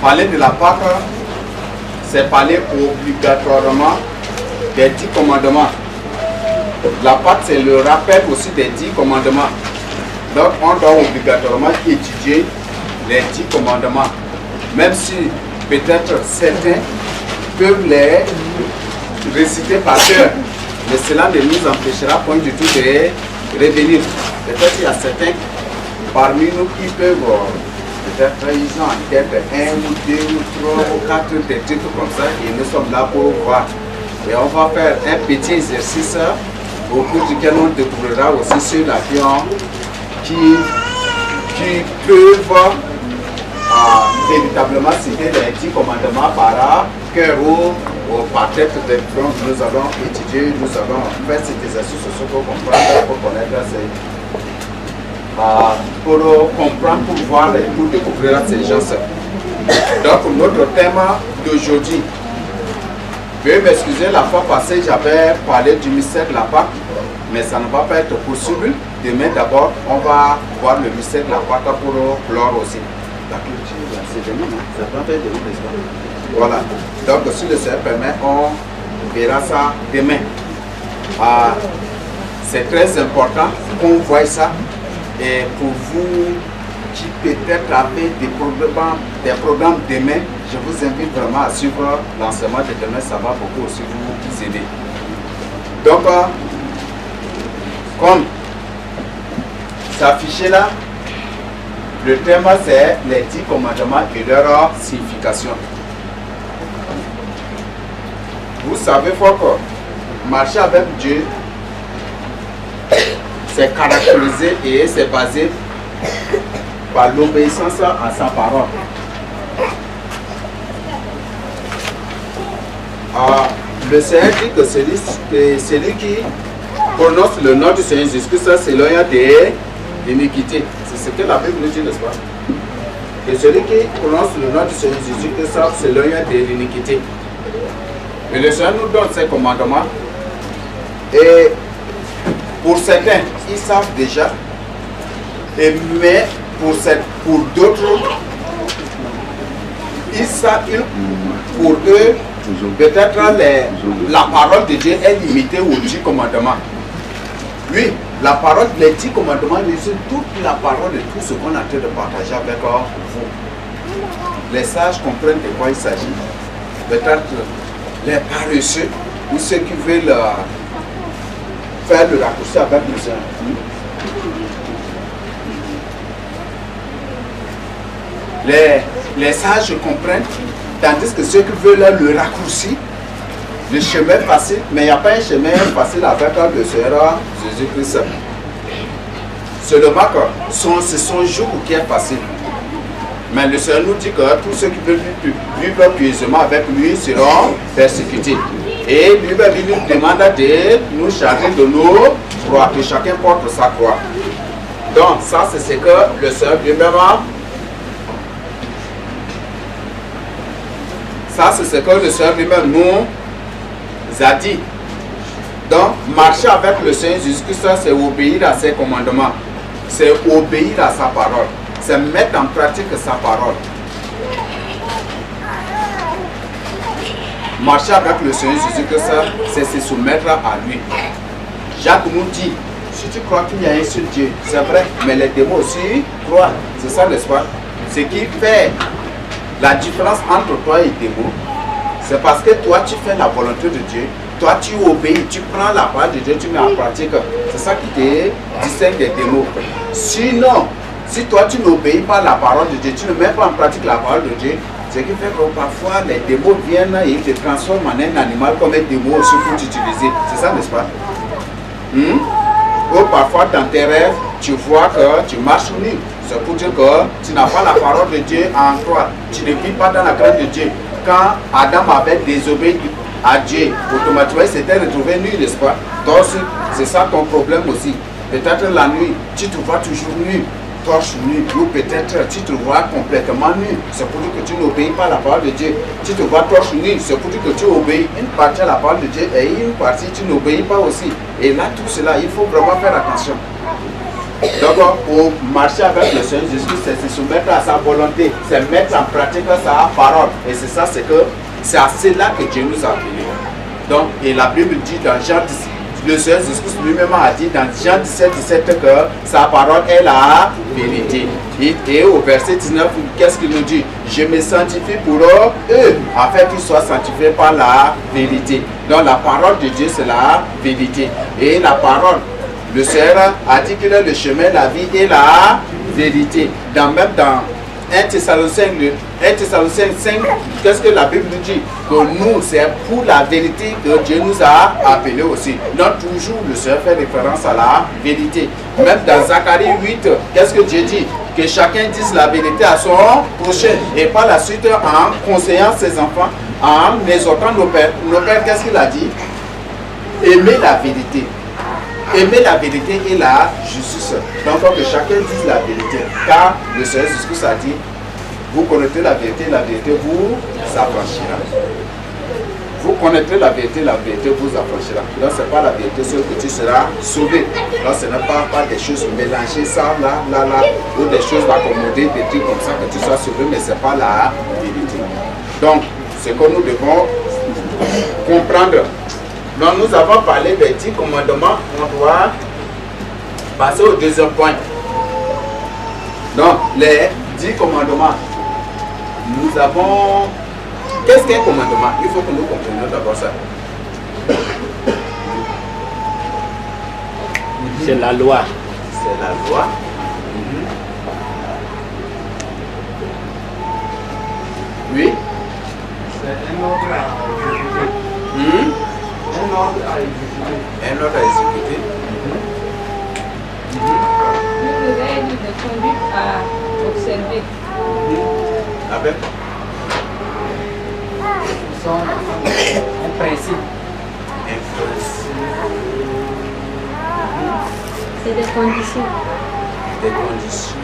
Parler de la Pâque, c'est parler obligatoirement des 10 commandements. La Pâque, c'est le rappel aussi des 10 commandements. Donc, on doit obligatoirement étudier les 10 commandements. Même si peut-être certains peuvent les réciter par cœur, mais cela ne nous empêchera point du tout de revenir. Peut-être qu'il y a certains parmi nous qui peuvent, peut-être ils ont en tête 1 ou 2 ou 3 ou 4 des trucs comme ça, et nous sommes là pour voir. Et on va faire un petit exercice au cours duquel on découvrira aussi ceux-là qui peuvent véritablement citer les 10 commandements par cœur ou par tête. Donc nous allons étudier, nous allons faire cet exercice pour comprendre, pour connaître pour comprendre, pour voir et pour découvrir ces gens. Donc notre thème d'aujourd'hui, veuillez m'excuser, la fois passée j'avais parlé du mystère de la Pâque, mais ça ne va pas être possible. Demain d'abord, on va voir le mystère de la Pâque pour clore aussi. C'est demain, ça va faire demain, n'est-ce pas? Voilà. Donc si le Seigneur permet, on verra ça demain. C'est très important qu'on voie ça. Et pour vous qui peut-être avez des programmes demain, je vous invite vraiment à suivre l'enseignement de demain, ça va beaucoup aussi vous aider. Donc, comme c'est affiché là, le thème c'est les 10 commandements et leur signification. Vous savez fort que marcher avec Dieu, c'est caractérisé et c'est basé par l'obéissance à sa parole. Le Seigneur dit que celui qui prononce le nom du Seigneur Jésus-Christ s'éloigne des iniquités. C'est ce que la Bible nous dit, n'est-ce pas? Que celui qui prononce le nom du Seigneur Jésus-Christ s'éloigne de l'iniquité. Et le Seigneur nous donne ses commandements. Et pour certains, ils savent déjà, mais pour d'autres, ils savent, pour eux, peut-être la parole de Dieu est limitée aux 10 commandements. Oui, la parole, les 10 commandements résument toute la parole de tout ce qu'on a en train de partager avec vous. Les sages comprennent de quoi il s'agit. Peut-être les paresseux ou ceux qui veulent faire le raccourci avec le Seigneur. Les sages comprennent, tandis que ceux qui veulent le raccourci, le chemin facile, mais il n'y a pas un chemin facile avec le Seigneur Jésus-Christ. Seulement que c'est son jour qui est facile. Mais le Seigneur nous dit que tous ceux qui veulent vivre pieusement avec lui seront persécutés. Et lui-même, il nous demande de nous charger de nos croix, que chacun porte sa croix. Donc, ça, c'est ce que le Seigneur lui-même a. Ça, c'est ce que le Seigneur lui-même nous a dit. Donc, marcher avec le Seigneur Jésus-Christ, c'est obéir à ses commandements. C'est obéir à sa parole. C'est mettre en pratique sa parole. Marcher avec le Seigneur Jésus-Christ, c'est se soumettre à lui. Jacques nous dit, si tu crois qu'il y a un seul Dieu, c'est vrai, mais les démons aussi croient. C'est ça, n'est-ce pas? Ce qui fait la différence entre toi et les démons, c'est parce que toi, tu fais la volonté de Dieu. Toi, tu obéis, tu prends la parole de Dieu, tu mets en pratique. C'est ça qui te distingue des démons. Sinon, si toi, tu n'obéis pas la parole de Dieu, tu ne mets pas en pratique la parole de Dieu, ce qui fait que parfois les démons viennent et ils te transforment en un animal comme un démon aussi pour t'utiliser. C'est ça, n'est-ce pas? Ou parfois dans tes rêves, tu vois que tu marches nu. C'est pour dire que tu n'as pas la parole de Dieu en toi. Tu ne vis pas dans la crainte de Dieu. Quand Adam avait désobéi à Dieu, automatiquement il s'était retrouvé nu, n'est-ce pas? Donc c'est ça ton problème aussi. Peut-être la nuit, tu te vois toujours nu, torche nu, ou peut-être tu te vois complètement nu. C'est pour dire que tu n'obéis pas à la parole de Dieu. Tu te vois torche nu, c'est pour dire que tu obéis une partie à la parole de Dieu et une partie tu n'obéis pas aussi. Et là, tout cela, il faut vraiment faire attention. Donc, pour marcher avec le Seigneur Jésus, c'est se soumettre à sa volonté, c'est mettre en pratique sa parole. Et c'est ça, c'est à cela que Dieu nous a appelés. Donc, et la Bible dit dans Jean 17, le Seigneur Jésus lui-même a dit dans Jean 17 que sa parole est la vérité. Et au verset 19, qu'est-ce qu'il nous dit? Je me sanctifie pour eux, afin qu'ils soient sanctifiés par la vérité. Donc la parole de Dieu, c'est la vérité. Et la parole, le Seigneur a dit qu'il est le chemin, la vie et la vérité. Même dans 1 Thessaloniciens 5, qu'est-ce que la Bible nous dit? Que nous, c'est pour la vérité que Dieu nous a appelés aussi. Donc toujours, le Seigneur fait référence à la vérité. Même dans Zacharie 8, qu'est-ce que Dieu dit? Que chacun dise la vérité à son prochain. Et par la suite, en conseillant ses enfants, en exhortant nos pères, qu'est-ce qu'il a dit? Aimer la vérité. Aimer la vérité et la justice. Donc que chacun dise la vérité. Car le Seigneur Jésus a dit, vous connaîtrez la vérité vous affranchira. Vous connaîtrez la vérité vous affranchira. Donc ce n'est pas la vérité sur que tu seras sauvé. Donc ce n'est pas des choses mélangées, ça, là, ou des choses accommodées, des trucs comme ça que tu sois sauvé, mais ce n'est pas la vérité. Donc, ce que nous devons comprendre. Donc nous avons parlé des 10 commandements, on doit passer au deuxième point. Donc les 10 commandements, nous avons... Qu'est-ce qu'un commandement? Il faut que nous comprenions d'abord ça. C'est la loi. C'est la loi. Oui. C'est un ordre à exécuter. Un ordre à exécuter. Un ordre à exécuter. Une règle de conduite à observer. Avec Un principe. C'est des conditions. Des conditions.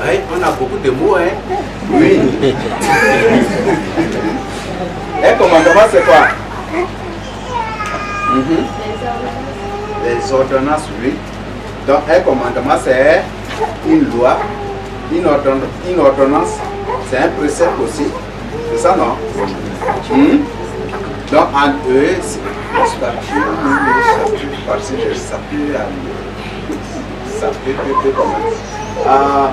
Oui, on a beaucoup de mots, hein? Oui. Un commandement, c'est quoi? Les ordonnances, oui. Donc, un commandement, c'est une loi, une ordonnance, c'est un précepte aussi. C'est ça, non? Donc, en eux, le statut, parce que le statut, ça peut comment?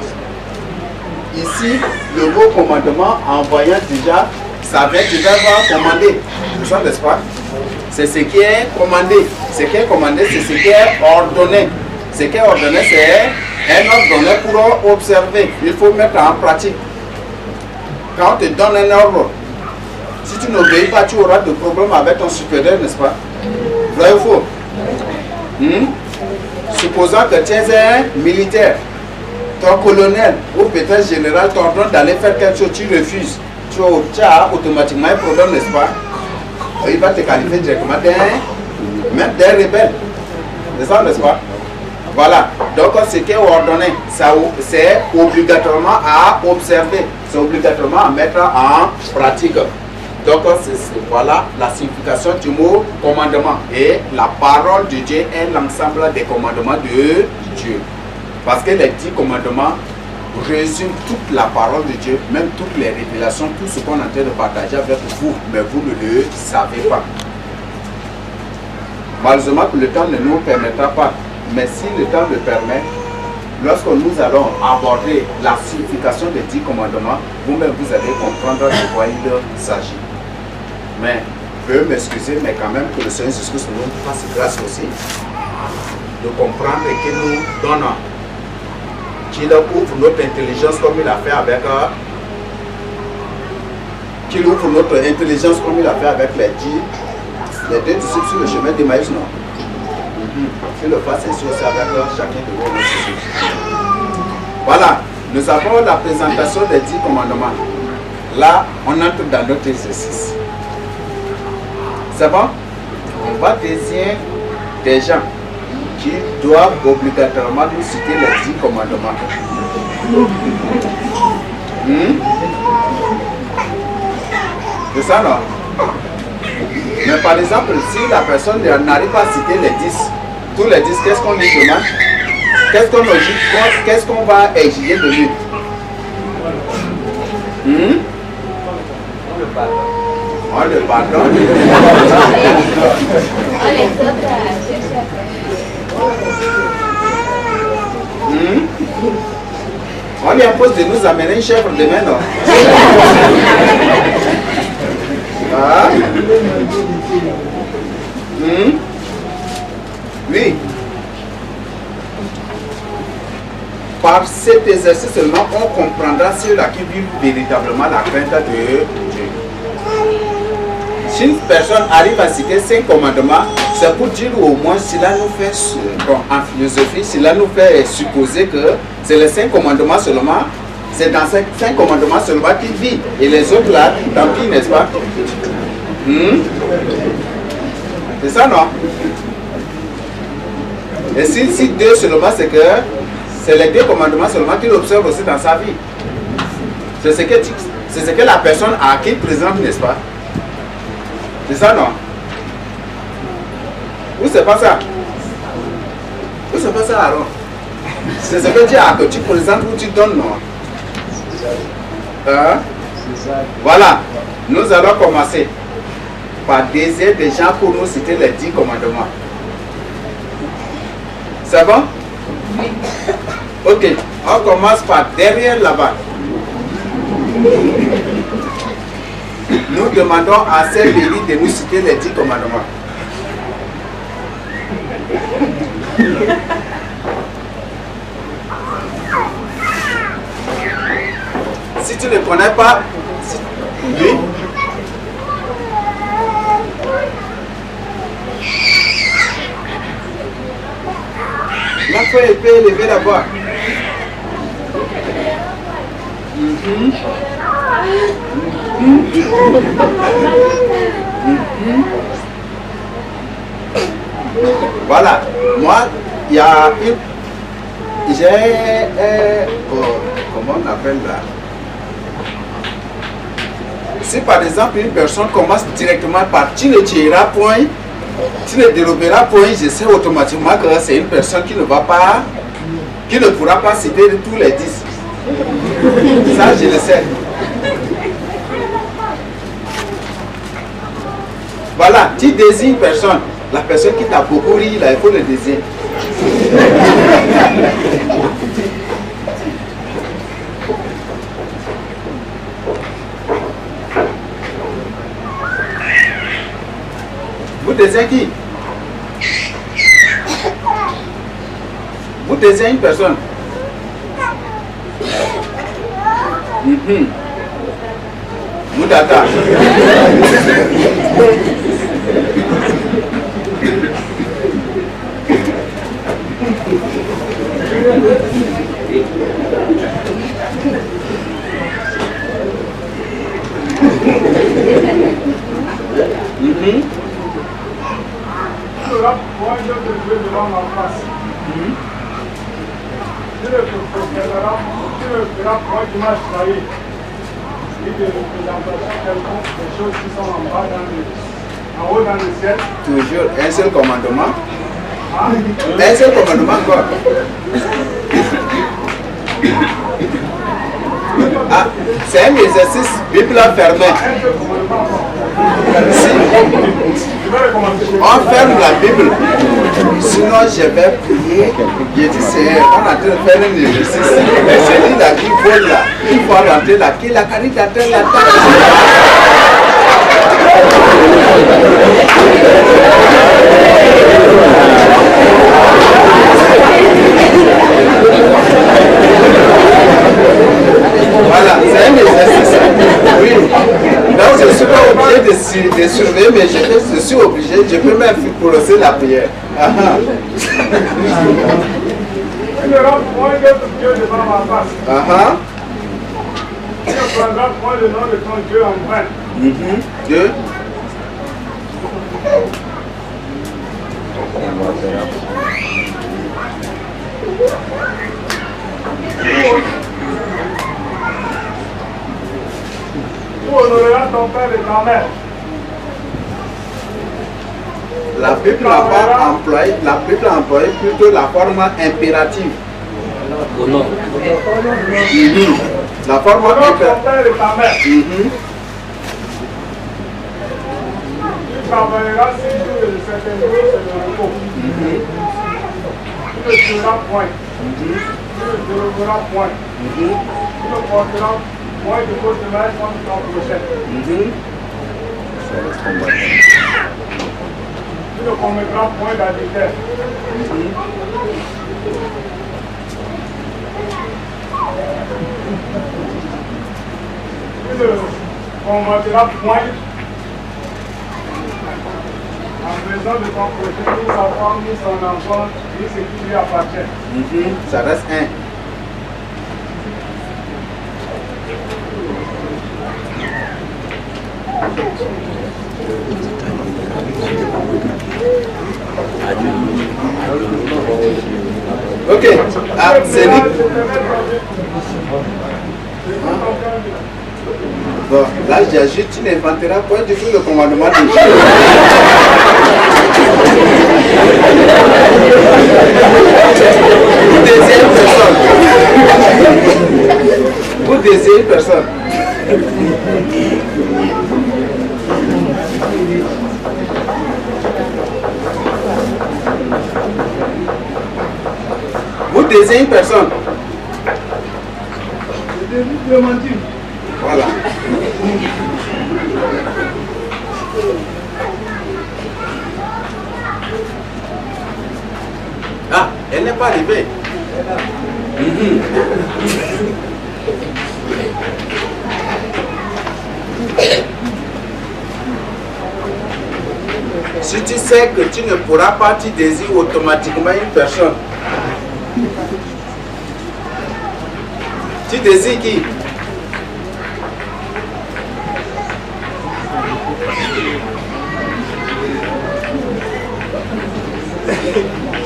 Ici, le mot commandement, en voyant déjà, ça veut déjà commander. C'est ça, n'est-ce pas? C'est ce qui est commandé. Ce qui est commandé, c'est ce qui est ordonné. Ce qui est ordonné, c'est un ordre donné pour observer. Il faut mettre en pratique. Quand on te donne un ordre, si tu n'obéis pas, tu auras des problèmes avec ton supérieur, n'est-ce pas? Vrai ou faux? Supposons que tu es un militaire, ton colonel ou peut-être général t'ordonne d'aller faire quelque chose, tu refuses. Tu as automatiquement un problème, n'est-ce pas? Il va te qualifier directement même d'un rebelle. C'est ça, n'est-ce pas? Voilà. Donc, ce qui est ordonné, c'est obligatoirement à observer. C'est obligatoirement à mettre en pratique. Donc, voilà la signification du mot commandement. Et la parole de Dieu est l'ensemble des commandements de Dieu. Parce que les 10 commandements résument toute la parole de Dieu, même toutes les révélations, tout ce qu'on est en train de partager avec vous, mais vous ne le savez pas. Malheureusement que le temps ne nous permettra pas, mais si le temps le permet, lorsque nous allons aborder la signification des 10 commandements, vous-même vous allez comprendre de quoi il s'agit. Mais, veuillez m'excuser, mais quand même que le Seigneur Jésus nous fasse grâce aussi de comprendre et qu'il nous donne, qu'il ouvre notre intelligence comme il a fait avec les 2 disciples sur le chemin d'Emmaüs, non? Qu'il le fasse ainsi aussi avec chacun de nous. Voilà, nous avons la présentation des 10 commandements. Là, on entre dans notre exercice. C'est bon? On va désigner des gens qui doivent obligatoirement nous citer les 10 commandements. C'est ça, non? Mais par exemple, si la personne n'arrive pas à citer les 10, tous les 10, qu'est-ce qu'on lui demande? qu'est-ce qu'on va exiger de lui? On le pardonne. On lui impose de nous amener une chèvre demain, non? Ah? Oui. Par cet exercice seulement, on comprendra ceux-là qui vivent véritablement la crainte de Dieu. Si une personne arrive à citer 5 commandements, c'est pour dire au moins, cela nous fait, bon, en philosophie, cela nous fait supposer que c'est les 5 commandements seulement, c'est dans ces 5 commandements seulement qu'il vit. Et les autres là, tant pis, n'est-ce pas? C'est ça, non? Et si Dieu seulement, c'est que c'est les 2 commandements seulement qu'il observe aussi dans sa vie. C'est ce que la personne à qui il présente, n'est-ce pas? C'est ça, non? Ou c'est pas ça? Ou c'est pas ça, alors? C'est ce que Dieu a que tu présentes ou tu donnes, non? Hein? Voilà. Nous allons commencer par désirer des gens pour nous citer les 10 commandements. C'est bon? Oui. Ok. On commence par derrière là-bas. Nous demandons à ces pays de nous citer les 10 commandements. Si tu ne connais pas, oui. La feuille peut élever là-bas. Voilà, moi, il y a une... comment on appelle là? Si par exemple une personne commence directement par tu ne tireras point, tu ne déroberas point, je sais automatiquement que c'est une personne qui ne va pas, qui ne pourra pas citer tous les 10. Ça, je le sais. Voilà, tu désignes personne. La personne qui t'a beaucoup ri, là, il faut le désigner. Vous désignez qui? Vous désignez une personne. Moudaka. Toujours un seul commandement. Un seul commandement quoi? Ah, c'est un exercice Bible fermé. On ferme la Bible. Sinon je vais prier. Je dis c'est on est en train de faire un exercice. Mais c'est lui là qui vole là. Il faut rentrer là. Qui la caricature la Voilà, c'est un exercice. Oui. Donc je ne suis pas obligé de surveiller, mais je suis obligé, je peux même prononcer la prière. Tu ne rentres point de Dieu devant ma face. Tu ne prendras point le nom de ton Dieu en vain. Dieu. Tu honoreras ton père et ta mère. La Bible n'a pas employé, la Bible a employé plutôt la forme impérative. Au nom. La forme Honore ton impérative. père et ta mère. Tu travailleras 6 jours et le 7e jour, c'est le repos. Tu ne tueras point. Tu ne déroberas point. Tu ne porteras point de faute de main contre ton prochain. Tu ne commettras point d'adultère. Tu ne commettras point en raison de ton prochain, ni sa femme, ni son enfant, ni ce qui lui appartient. Ça reste un. Ok, ah, c'est lui. Bon, là j'ajoute, tu n'inventeras pas du tout le commandement de Dieu. Vous désirez personne. Vous désirez personne. Vous désirez personne. Voilà. Ah, elle n'est pas arrivée. Si tu sais que tu ne pourras pas, tu désires automatiquement une personne. Tu désires qui?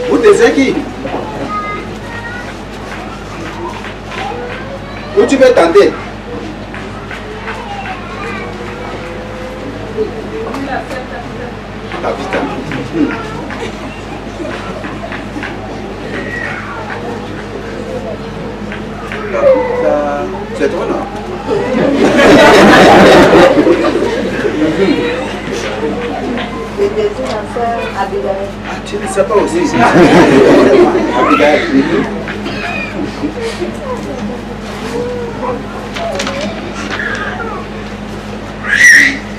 Vous désirez qui? Où tu veux tenter? Tabitha. C'est toi, non? Je désire ma soeur Abigail. Ah, tu ne sais pas aussi. Abigail.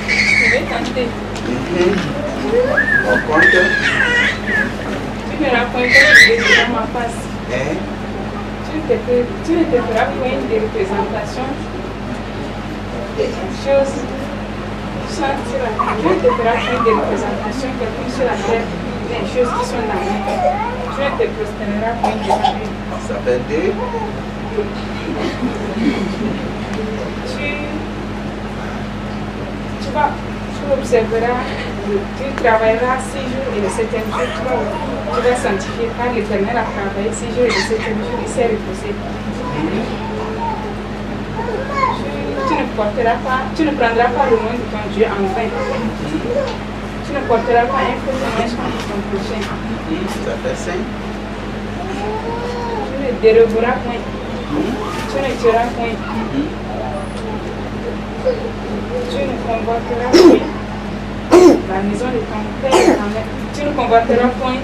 Je vais tenter. On compte. Tu me racontes devant ma face. Hein? Tu ne te feras point de représentation des choses sur la terre. Tu ne te feras point de représentation quelqu'un sur la terre des choses qui sont dans le monde. Tu ne te prosterneras point devant lui. Ça fait deux. Tu observeras, tu travailleras 6 jours et le 7e jour, tu vas sanctifier car l'Éternel a travaillé 6 jours et le 7e jour, il s'est reposé. Tu ne prendras pas le nom de ton Dieu en vain. Tu ne porteras pas un faux témoignage contre ton prochain. Ça fait 5. Tu ne déroberas point. Tu ne tueras point. Tu ne convoiteras point la maison de ton père et ta mère. Tu ne convoiteras point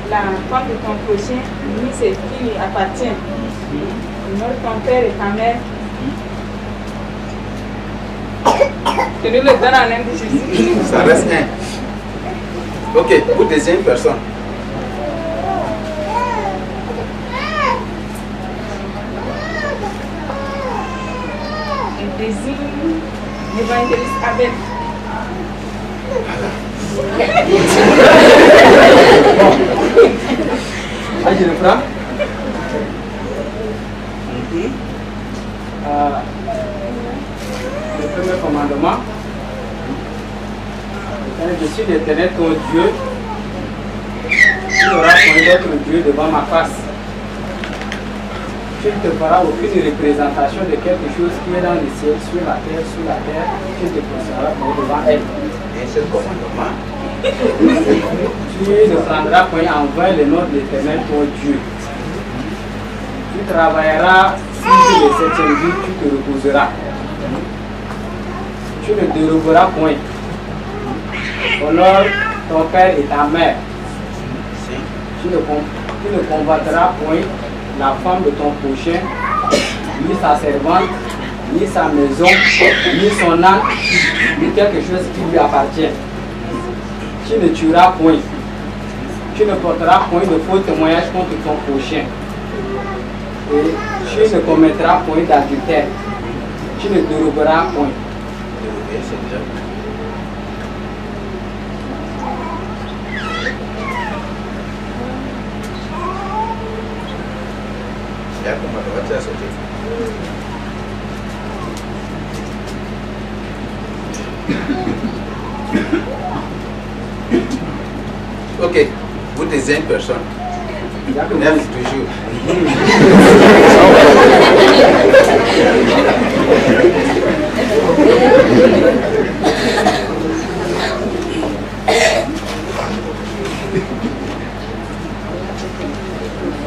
la femme de ton prochain, ni ce qui lui appartient. Honore ton père et ta mère. Je nous le donne en nom de Jésus. Ça reste un. Ok, vous désirez une personne. Je désire l'évangéliste Abel. Ah, je le prends. Le premier commandement. Je suis l'Éternel ton Dieu. Tu n'auras point d'autre Dieu devant ma face. Tu ne te feras aucune représentation de quelque chose qui est dans le ciel, sur la terre, sous la terre. Tu ne te poseras pas devant elle. Un seul commandement. Tu ne prendras point en vain le nom de l'Éternel ton Dieu. Tu travailleras 6 jours et 7e jour, tu te reposeras. Tu ne déroberas point. Honore ton père et ta mère. Tu ne combattras point la femme de ton prochain, ni sa servante, ni sa maison, ni son âne, ni quelque chose qui lui appartient. Tu ne tueras point. Tu ne porteras point de faux témoignage contre ton prochain. Et tu ne commettras point d'adultère. Tu ne déroberas point. Ok, vous désirez une personne. Neuf toujours.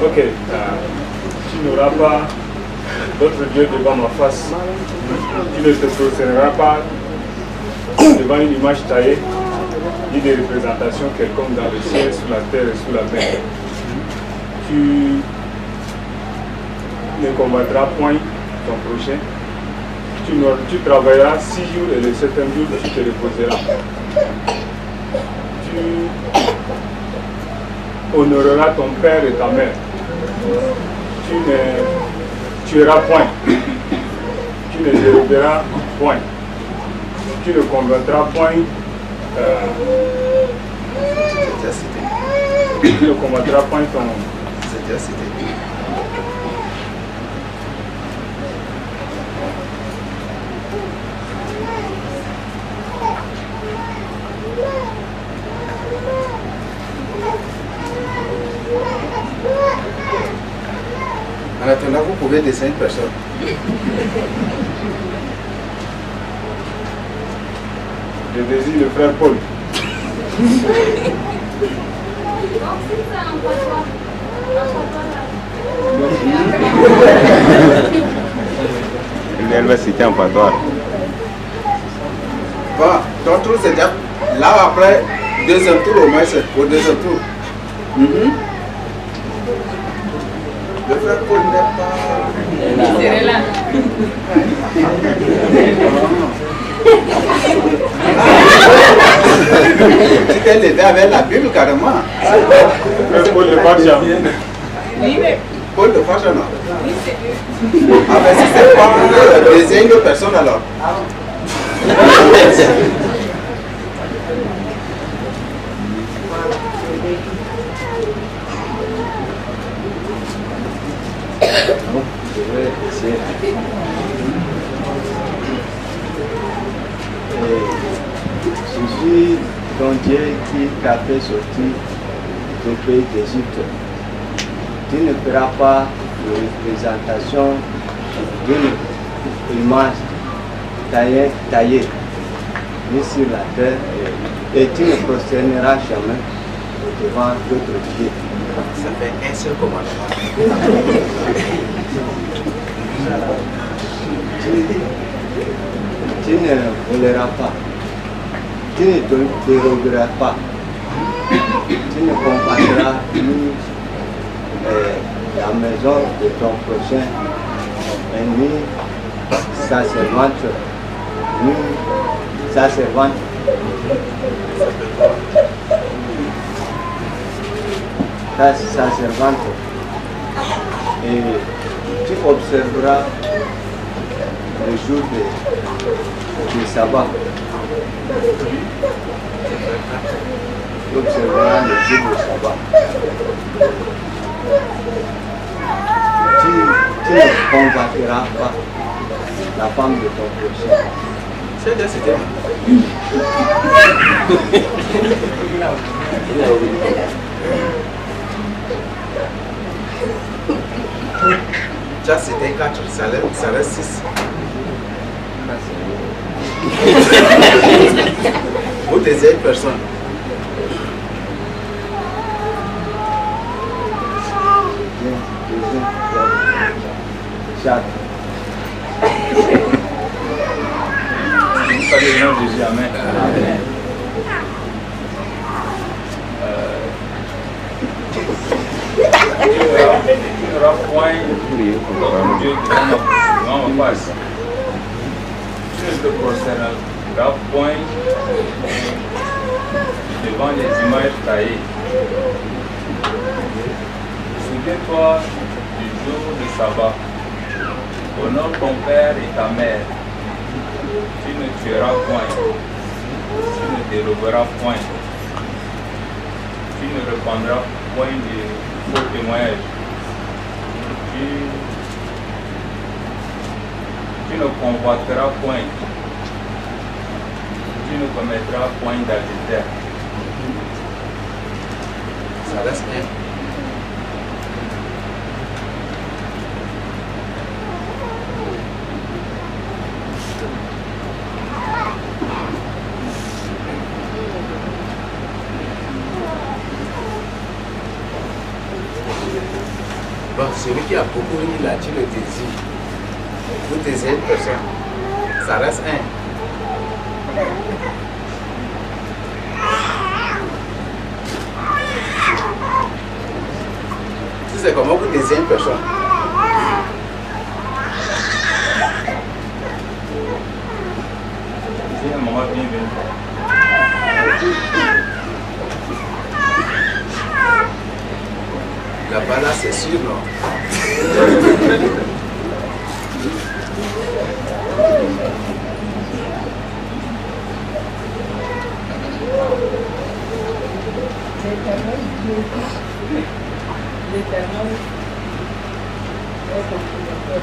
Ok, tu n'auras pas d'autre Dieu devant ma face. Tu ne te prosterneras pas devant une image taillée, ni des représentations quelconques dans le ciel, sous la terre et sous la mer. Tu ne combattras point ton prochain. Tu travailleras 6 jours et le 7e jour, tu te reposeras. Tu honoreras ton père et ta mère. Tu ne tueras point. Tu ne déroberas point. Tu ne combattras point. Tu ne combattras point ton. C'est déjà cité. En attendant, vous pouvez dessiner une personne. Je désire le frère Paul. Elle va citer en patois. Bon, ton tour c'est déjà. Là après, deuxième tour au moins, c'est au deuxième tour. Le frère Paul n'est pas. Il serait là. Tu t'es levé avec la Bible carrément. Frère Paul de Barja. Oui, mais Paul de Fashion. oui, c'est eux. Ah ben si c'est pas désigner une autre personne alors. Je vais essayer. Je suis ton Dieu qui t'a fait sortir du pays d'Égypte. Tu ne feras pas de représentation d'une image taillée, ni sur la terre, et tu ne prosterneras jamais devant d'autres dieux. Ça fait un seul commandement. Tu ne voleras pas. Tu ne te déroberas pas. Tu ne combattras ni la maison de ton prochain, ni sa servante, ni sa servante. Sa servante. Et tu observeras le jour du sabbat. Tu observeras le jour du sabbat. Tu ne combattras pas la femme de ton prochain. C'est déjà c'était. Déjà c'était 4, ça reste 6. Vous désirez une personne. Jacques. Salut le nom de Jésus, amen. Tu n'auras point comme Dieu devant ma face. Tu ne te prosterneras point devant les images taillées. Souviens-toi du jour de sabbat. Honore ton père et ta mère. Tu ne tueras point. Tu ne déroberas point. Tu ne répandras point de faux témoignages. Tu ne convoiteras point. Tu ne commettras point d'adultère. Ça reste un. Bon, celui qui a beaucoup ri là, tu le désires. Vous désirez une personne, ça reste un. Tu sais comment vous désirez une personne? C'est un moment bienvenu. Là-bas, là, c'est sûr, non? L'Éternel est ton créateur.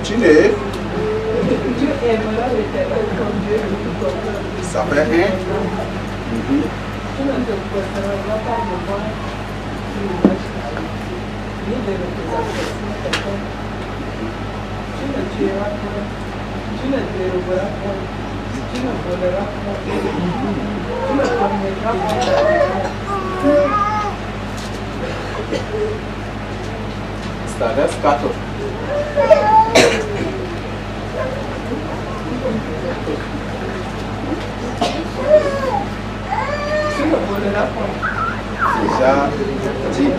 Tu ne? Tu aimeras l'Éternel ton Dieu de tout ton cœur. Ça fait un. Tu ne te prosterneras pas devant l'image ni de représentation quelconque. Tu ne tueras point. Tu ne déroberas point. Tu ne voleras point. Tu ne commettras point d'adultère. Ça reste 4. Tu ne voleras point. Déjà dit.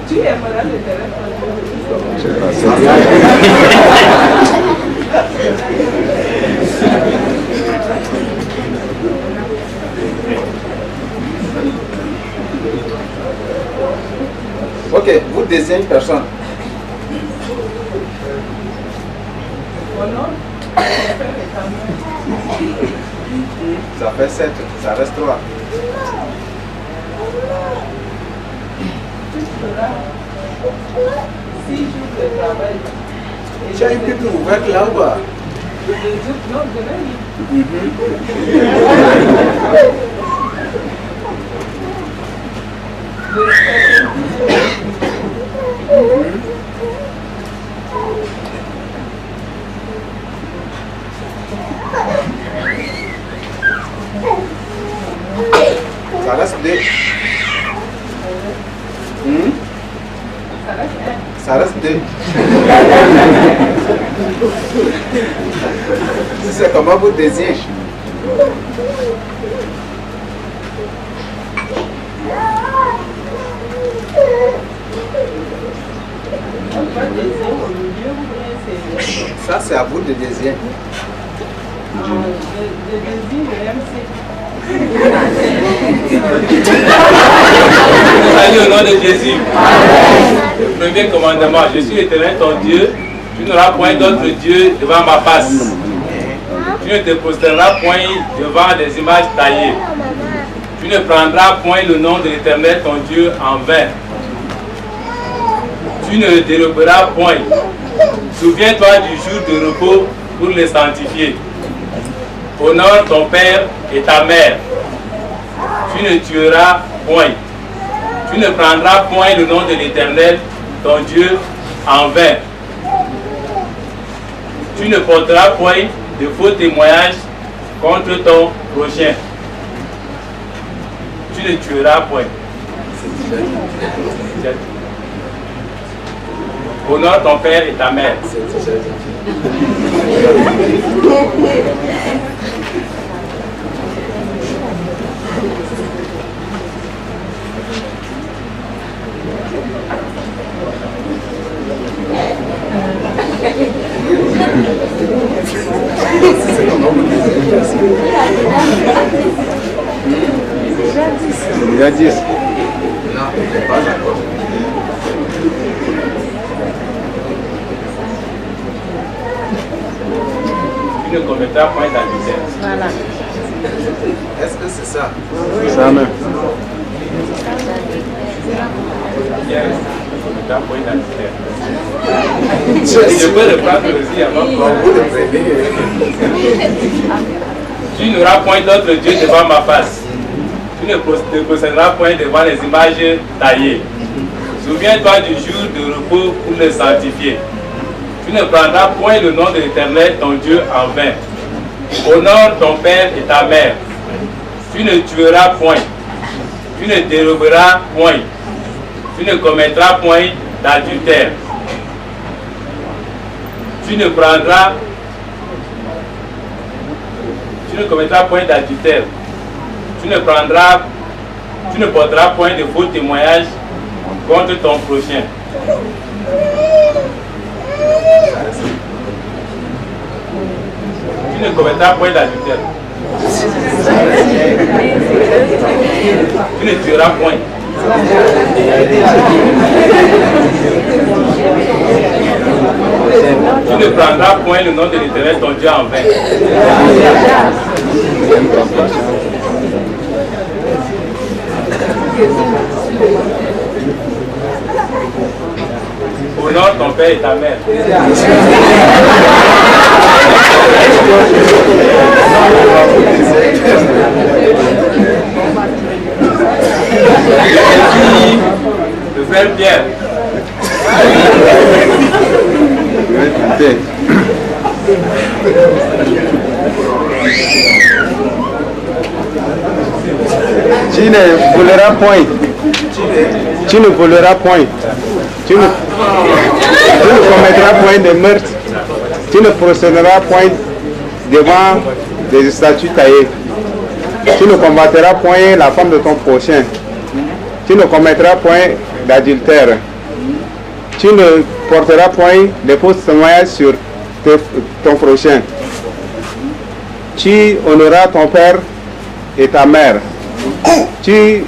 Tu aimeras l'Éternel ton Dieu de tout ton cœur. Ok, vous désirez une personne. Honore ton père et ta mère. Ça fait 7, ça reste 3. Tu feras 6 jours de travail. Tu as une Bible ouverte là ou pas? Non, de Ça reste 2. Ça reste 2. C'est comment vous désirez. Ça c'est à vous de désirer. Salut au nom de Jésus. Le premier commandement, je suis l'Éternel ton Dieu, tu n'auras point d'autre Dieu devant ma face. Tu ne te prosterneras point devant des images taillées. Tu ne prendras point le nom de l'Éternel ton Dieu en vain. Tu ne déroberas point. Souviens-toi du jour de repos pour les sanctifier. Honore ton père et ta mère. Tu ne tueras point. Tu ne prendras point le nom de l'Éternel, ton Dieu, en vain. Tu ne porteras point de faux témoignages contre ton prochain. Tu ne tueras point. Honore ton père et ta mère. Déjà 10. Non, pas d'accord. Tu ne commettras point d'adultère. Voilà. Est-ce que c'est ça? C'est ça même. Yes. Tu ne commettras point d'adultère. Je peux le prendre aussi avant Tu n'auras point d'autre Dieu devant ma face. Tu ne procéderas point devant les images taillées. Souviens-toi du jour de repos pour le sanctifier. Tu ne prendras point le nom de l'Éternel, ton Dieu, en vain. Honore ton père et ta mère. Tu ne tueras point. Tu ne déroberas point. Tu ne commettras point d'adultère. Tu ne commettras point d'adultère. Tu ne porteras point de faux témoignages contre ton prochain. Tu ne commettras point d'adultère. Tu ne tueras point. Tu ne prendras point le nom de l'Éternel, ton Dieu, en vain. Honore ton père et ta mère. Le frère Pierre. Tu ne voleras point. Tu ne voleras point. Tu ne commettras point de meurtre. Tu ne procéderas point devant des statues taillées. Tu ne combattras point la femme de ton prochain. Tu ne commettras point d'adultère. Tu ne porteras point de fausses témoignages sur ton prochain. Tu honoreras ton père et ta mère. Tu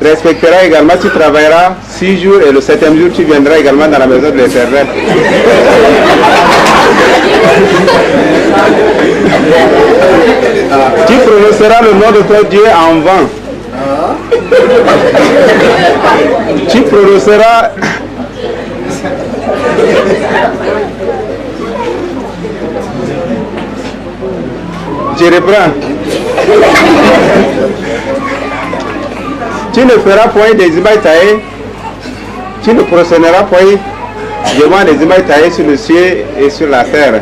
respecteras également, tu travailleras 6 jours et le 7e jour tu viendras également dans la maison de l'Éternel. Tu prononceras le nom de ton Dieu en vain. Tu prononceras je reprends. Tu ne feras point des images taillées. Tu ne procéderas point devant des images taillées sur le ciel et sur la terre.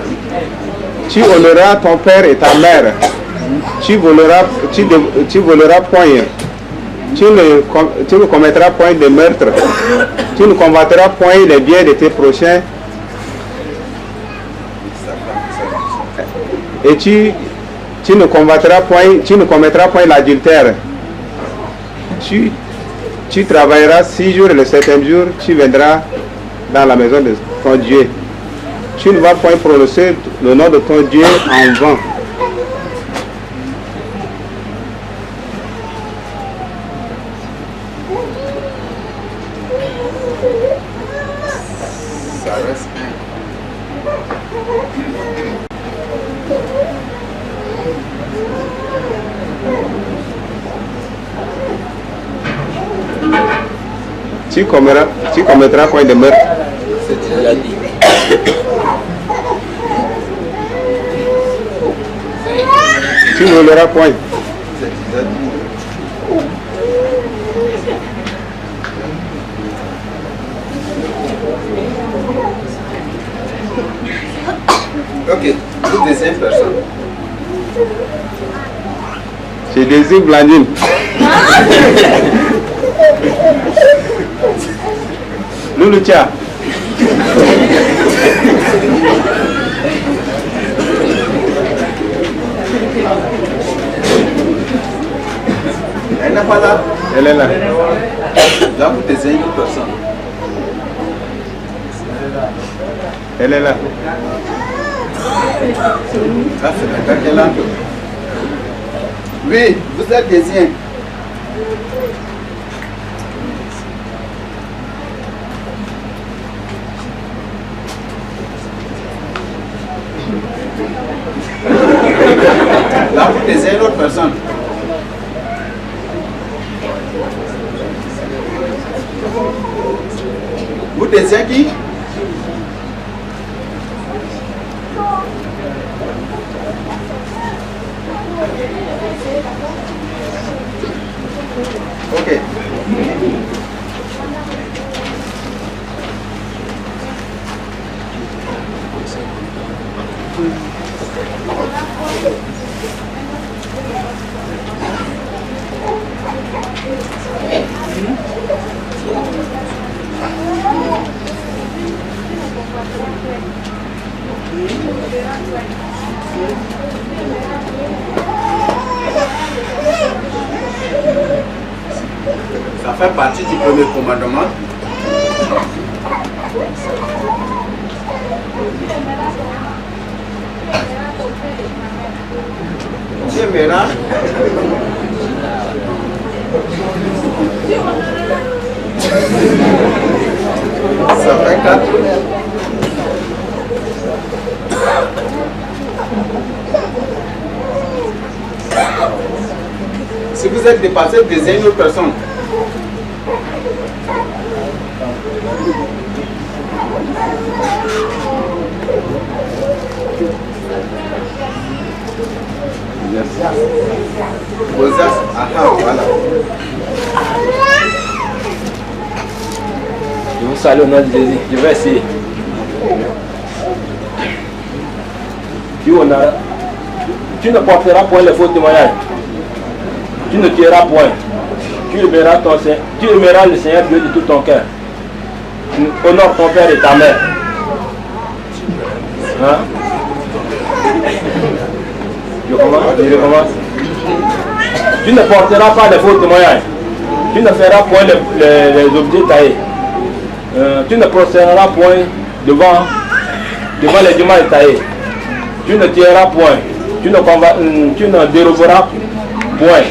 Tu honoreras ton père et ta mère. Tu voleras point. Tu ne commettras point de meurtre. Tu ne combattras point les biens de tes prochains. Et tu ne commettras point l'adultère. Tu travailleras 6 jours et le 7e jour, tu viendras dans la maison de ton Dieu. Tu ne vas point prononcer le nom de ton Dieu en vain. Ça reste Tu commettras point de meurtre. c'est déjà dit. Tu ne voleras point. C'est déjà dit. Ok, une deuxième personne. Tu Je désire Blandine. Loulou Tia. Elle n'est pas là. Elle est là. Là, vous désignez une personne. Elle est là. Ça, c'est le gars qui est là. Oui, vous êtes désigné. Là, vous désignez une autre personne. Vous désignez qui? Ok. Ça fait partie du premier commandement. Tu aimeras ça fait 4. Si vous êtes dépassé, désignez une autre personne. Bozas, voilà. Je vous salue au nom de Jésus. Je vais essayer. Tu ne porteras point les faux témoignages. Tu ne tueras point. Tu aimeras le Seigneur Dieu de tout ton cœur. Honore ton père et ta mère. Hein? Je recommence. Tu ne porteras pas les faux témoignages. Tu ne feras point les objets taillés. Tu ne procéderas point devant les images taillées. Tu ne tueras point. Tu ne déroberas point.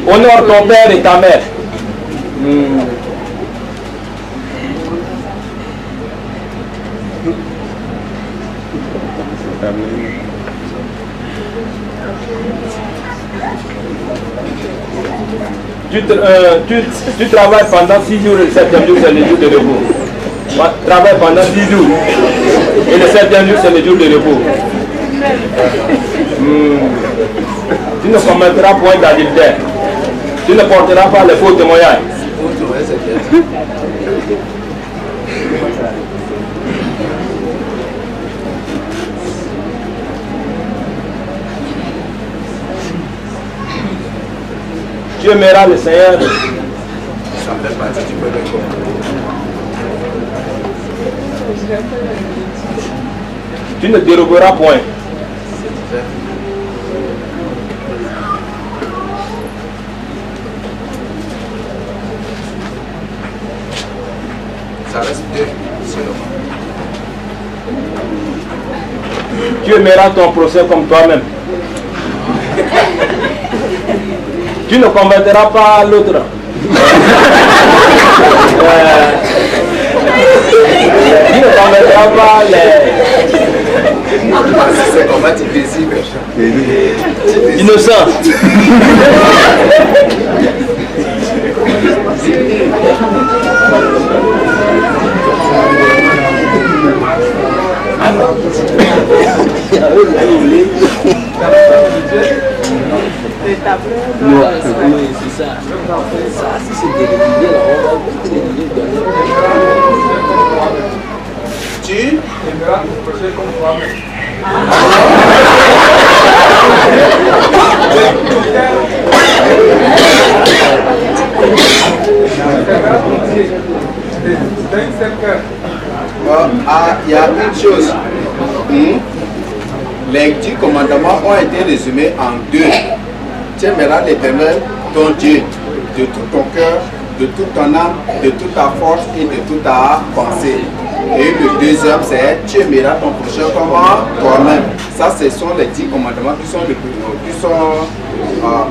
Honore ton père et ta mère. Tu travailles pendant 6 jours et le 7e jour c'est le jour de repos. Travaille pendant 10 jours et le 7e jour c'est le jour de repos. Tu ne commettras point d'adultère. Tu ne porteras pas les faux témoignages. Tu aimeras le Seigneur. Ça fait partie du premier commandement. Tu ne déroberas point. Ça reste 2 seulement. Tu aimeras ton procès comme toi-même. Tu ne convertiras pas l'autre. Tu ne convertiras pas les... C'est comment tu désires. Innocent. le tableau. Non, c'est ça. Ça, si c'est dérégulier, là, on va beaucoup déréguler. Tu aimeras te projeter comme toi-même. Il y a une chose. Les 10 commandements ont été résumés en 2. Tu aimeras l'Éternel, ton Dieu, de tout ton cœur, de toute ton âme, de toute ta force et de toute ta pensée. Et le deuxième, c'est tu aimeras ton prochain comme toi-même. Ça, ce sont les 10 commandements qui sont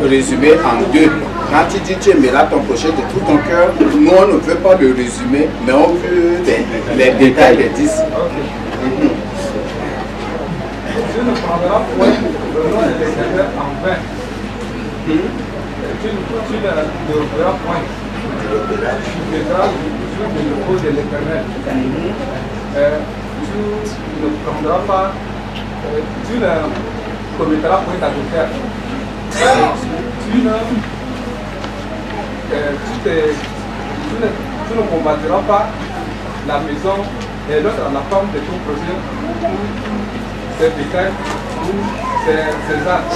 résumés en 2. Quand tu dis tu aimeras ton prochain de tout ton cœur, nous on ne veut pas le résumer, mais on veut les détails des 10. Tu ne prendras point le nom de l'Éternel en vain. Tu ne referas point. Tu mettras sur le repos de l'Éternel. Tu ne prendras pas, tu ne commettras point d'adultère. Tu ne combattras pas la maison et l'autre la femme de ton prochain, ses bétails ou ses ânes.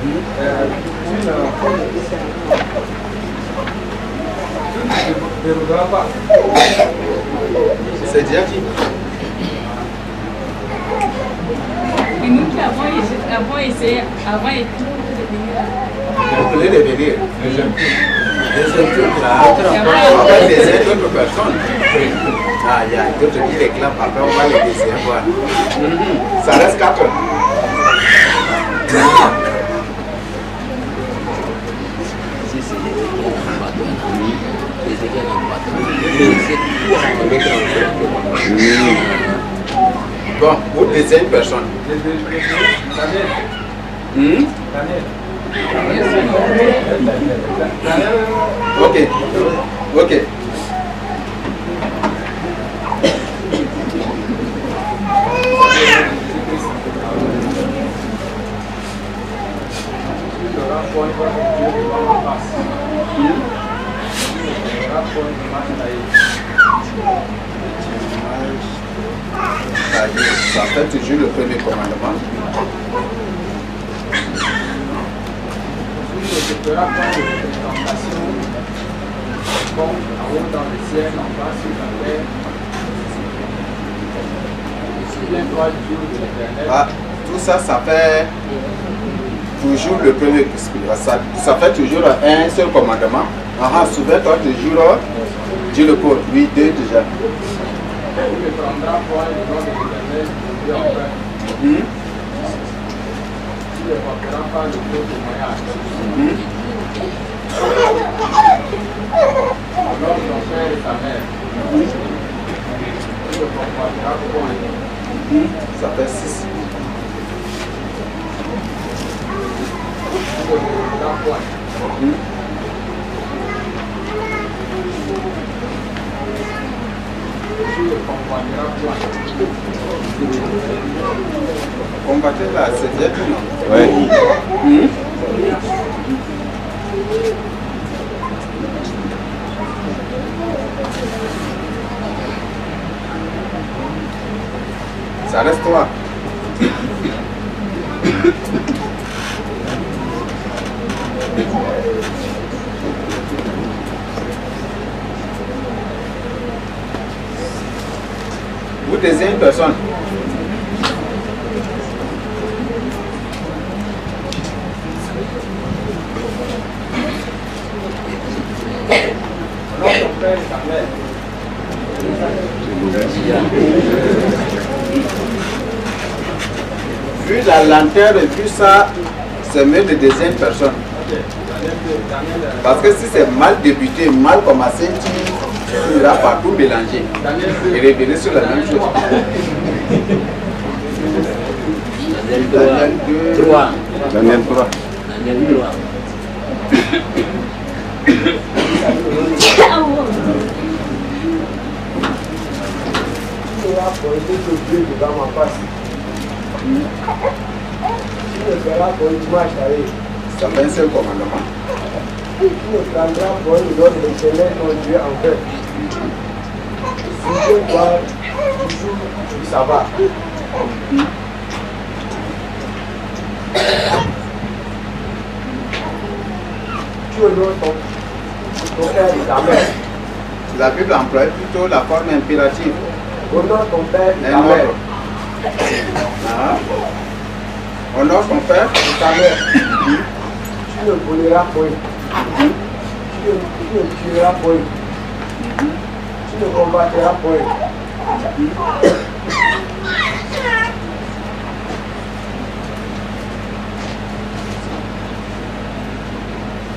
Tu ne dérogeras pas. C'est déjà dit. Et nous qui avons essayé, avant et tout, de venir là. Vous voulez devenir on va essayer d'autres personnes. Ah, il y a d'autres qui réclament, après on va les essayer voir. Ça reste 4. Bon, vous désirez une personne. Ok. Ok. Ça fait toujours le premier commandement. Tu ne feras pas de tentation, comme en haut dans le ciel, en bas sur la terre. Souviens-toi du jour de l'Éternel. Ah, tout ça, ça fait toujours le premier. Ça fait toujours un seul commandement. Souviens-toi toujours, Dieu le corps. Oui, 2 déjà. Tu ne prendras point le nom de l'Éternel et en vain. Tu ne porteras pas le faux témoignage. Alors ton père et ta mère. Tu ne porteras point. Ça fait 6. Tu ne porteras point. Tu ne combatteras point. Combattre là, c'est bien tout, non? Oui. Ça reste toi. Vous désirez une personne. Alors ton père et ta mère. Vu la lenteur et vu ça, c'est mieux de désigner une personne. Parce que si c'est mal débuté, mal commencé, tu iras partout mélanger et revenir sur la même chose. Daniel 2, 3. Daniel 3. Daniel 3. Tu auras pointé ton Dieu devant ma face. Tu ne feras pas une image taillée. Ça fait un seul commandement. Tu ne prendras point le nom de l'Éternel ton Dieu en vain. Souviens-toi du jour du sabbat. Tu honores ton père et ta mère. La Bible emploie plutôt la forme impérative. Honore ton père et ta Un mère. ordre. Ah. Honore ton père. Et ta mère. Tu ne voleras point. Tu ne tueras point. Tu ne combattras point.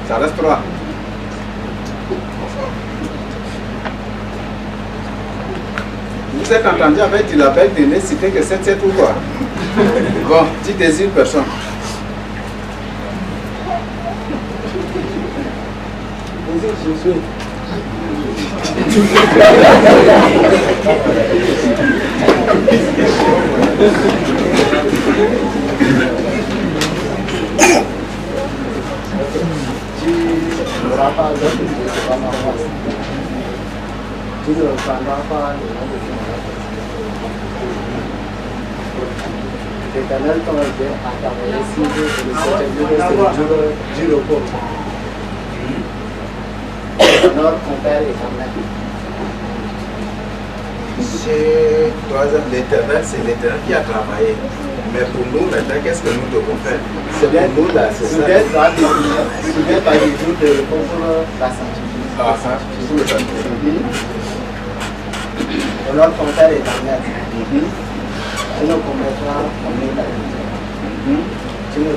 Ça reste 3. Vous êtes entendu avec du label de ne citer que 7 ou quoi? Bon, tu désires personne. Désire Jésus. Tu n'auras pas d'autre que devant ma face. Tu ne prendras pas le nom de ton père. L'Éternel ton Dieu a travaillé 6 jours et le 7e jour c'est le jour du repos. Honore ton père et ta mère. Chez l'Éternel, c'est l'Éternel qui a travaillé. Mais pour nous, maintenant, qu'est-ce que nous devons faire? C'est pour nous là, c'est ça. Souviens-toi du jour de repos pour la sanctification. Ah, ça, pour le sanctifier. Honore ton père et ta mère. Tu ne commettras point d'adultère. Tu ne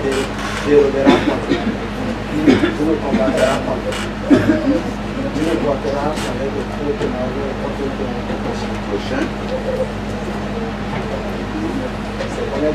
déroberas point. Tu ne combattras point. Tu ne porteras avec le feu de malheur contre ton Prochain. C'est qu'on est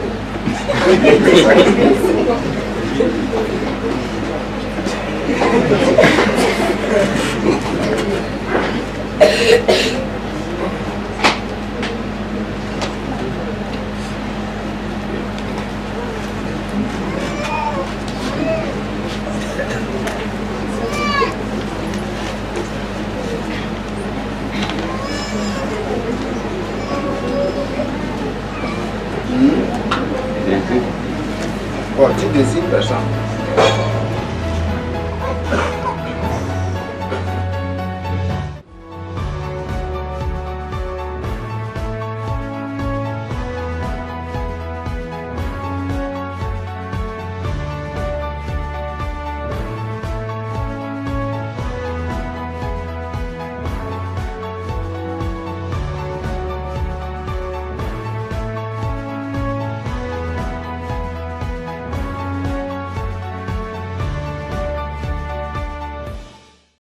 Bon, tu désires personne.